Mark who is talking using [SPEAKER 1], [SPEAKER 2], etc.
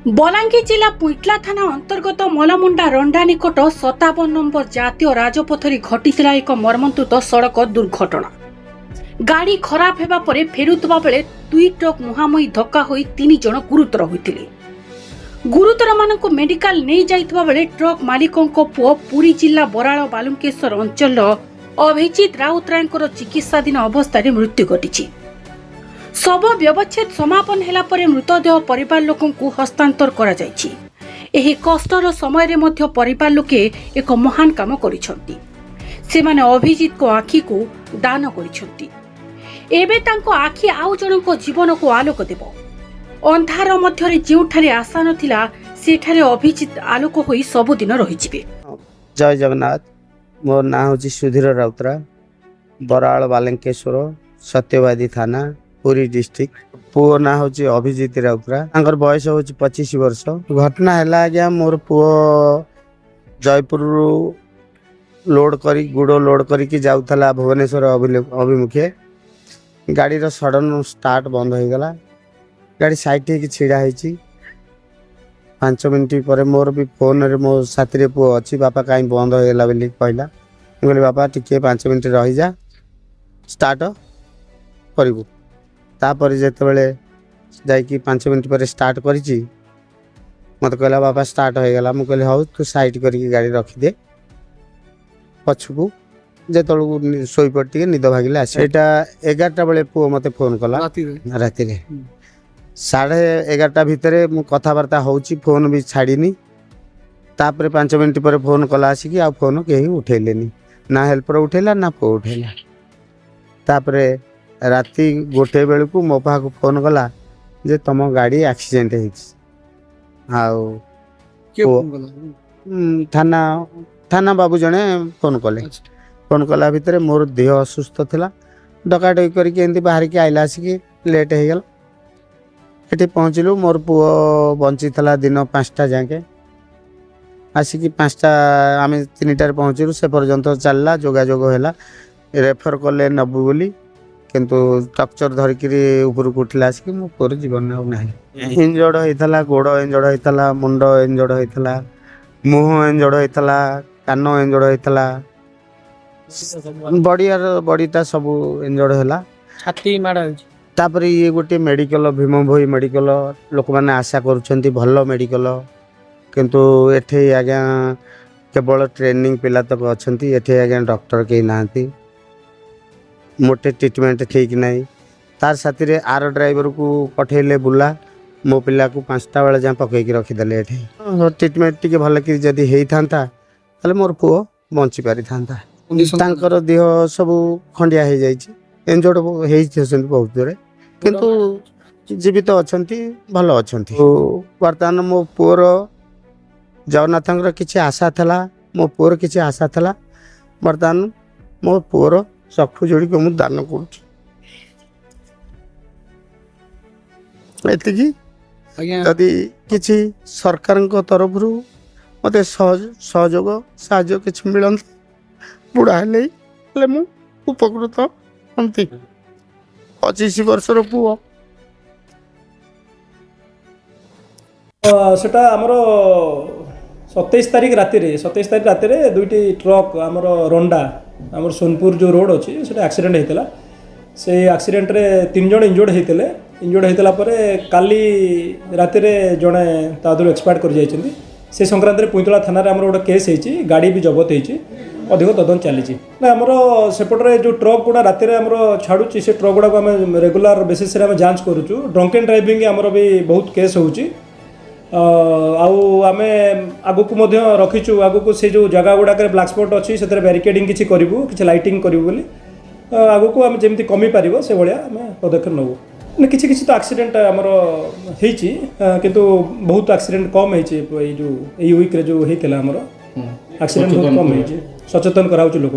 [SPEAKER 1] बलांगीर जिला पुइटला थाना अंतर्गत मलमुंडा रंडा निकट 57 नंबर जातीय राजपथरे घटिथिला एक मर्मन्तुद सड़क दुर्घटना। गाड़ी खराब हेबा परे फेरुतबा बेले दुई ट्रक मुहांमुही धक्का होई 3 जण गुरुतर होइथिले। गुरुतर मानक मेडिकल नहीं जाइतबा बेले ट्रक मालिकंको पुओ पुरी जिला बराळ बालुंकेश्वर अंचल अभिजित राउतरायंकर चिकित्साधीन अवस्था मृत्यु घटिछि। शव व्यवच्छेद समापन हेला परे मृतदेह परिवार लोकंकु हस्तांतर करा जायछि। एही कष्टर समय रे मध्य परिवार लोके एक महान काम करिसंती। सेमाने अभिजित को आखि को दान करिसंती। एबे तांको आखि आउ जनक जीवन को आलोक देबो। अंधार मध्यरे जेउठारे आशा नथिला सेठारे अभिजित आलोक होई सबुदिन रहिजिबे।
[SPEAKER 2] जय जगन्नाथ। मोर ना होची सुधीर राउतरा, बराळ बालंकेश्वर, सत्यवादी थाना, पुरी डिस्ट्रिक्ट। पुओ ना होची अभिजित राउतरा, तांकर बयस होची 25 वर्ष। घटना हैला आज्ञा मोर पुओ जयपुर लोड करी गुड़ लोड करी कि जाउथला भुवनेश्वर अभिमुखे। गाड़ी रो सडन स्टार्ट बंद हो गला। गाड़ी साइड हे कि छिड़ा हेची। 5 मिनट पर मोर भी फोन रे मो साथी रे पुओ अछि, बापा काई बंद हो गला बोली कहला। बोले बापा टिके 5 मिनट रही जा, स्टार्ट करिबु। तापर जेते बेले जाई कि 5 मिनट पर स्टार्ट करिछि, मत कहला बापा स्टार्ट हो गला। मु कहले हाउ तू साइड करके गाड़ी रखी दे पछकू। जे तळु सोई पट्टी निद भागिला। सेटा 11टा बेले पुओ मते फोन कला राती रे 11:30 भितरे मु कथावार्ता होउची, फोन भी छाड़ीनी। तापर 5 मिनट पर फोन कला आसी कि आ फोन केही उठेलेनी, ना हेल्पर उठेला ना पो उठेला। तापर राती 1 बेलू मो पाक फोन कला जे तुम गाड़ी एक्सीडेंट हो। थाना बाबू जने फोन कले। फोन कला भितर मोर देह असुस्थ थिला। डकाडकी करके एंती बाहर के आइला आसिक लेट हो गला। एठी पहुँचलु। मोर पुओ बंची थला दिन 5टा जाके। आसिक 5टा आम 3टार पहुँचलु। से पर्यंत चलला जोगाजोग है। रेफर कले नबू बोली, किंतु स्ट्रक्चर धरिकी ऊपर को उठला आसिक मो पुओर जीवन ना। इंजर्ड होता, गोड़ इंजर्ड होता, मुंड इंजर्ड होता, मुह इंजर्ड होता, कान इंजर्ड होता, बॉडीटा सब इंजर्ड है।
[SPEAKER 3] छाती माड़
[SPEAKER 2] तापर ये गोटे मेडिकल भीम भोई मेडिकल लोक मैंने आशा करुँच भल मेडिकल, किंतु एठे आज्ञा केवल ट्रेनिंग पिला तक अच्छा। एठे आज्ञा डॉक्टर कहीं ना, मोटे ट्रीटमेंट ठीक नहीं। तार साथी रे आर ड्राइवर को पठेले बुला। मो पिला को 5टा बेले जहाँ पकईकी रखीदे। एठे ट्रीटमेंट टी भल कि जदि होता ताले मोर पुओ बंची पारि था। तांकर देह सब खंडिया हो जाए, इंजर्ड होती बहुत जोरे, किंतु जीवित अच्छा, भल अच्छा। बर्तमान मो पुओर जगन्नाथ किसी आशा था, मो पुओर किसी आशा था। बर्तमान मो पुओर चक्षु जोड़ी को मुझे दान करी किसी सरकार तरफ मत सहयोग साहय किसी मिलता बुढ़ा हेले मु उपकृत हमती। 25 वर्षर पुओ
[SPEAKER 4] सेटा आमर 27 तारिख राति रे दुईटी ट्रक आमर रंडा आमर सोनपुर जो रोड अच्छी से एक्सीडेंट होता। से एक्सीडेंट रे 3 जण इंजर्ड होता पर काली राति रे जड़े तादर एक्सपायर कर जाइछन्ती। से संक्रांत रे पुइतला थाना रे आमर गोटे केस होती, गाड़ी भी जबत होती, अधिक तदंत चली। आमर सेपटे जो ट्रक गुड़ा राति रे आमर छाड़ुची, से ट्रक गुड़ा को आम रेगुलर बेसिस रे आम जांच करूँ। ड्रंक एंड ड्राइविंग आमर भी बहुत केस होची। आम आगु को रखीचु, आगु को से जो जगह गुड़ाक ब्लैक स्पॉट अच्छी से बैरिकेडिंग किसी करूँ, किसी लाइटिंग करूँ बोली आगु को आम जमी कमी पार से भाया आम पदक्षेप नबू। किसी किसी तो एक्सीडेंट आमर होती, किंतु बहुत एक्सीडेंट कम हो वीक्रे जो होता आमर एक्सीडेंट बहुत कम हो। सचेतन कराऊँ लोक।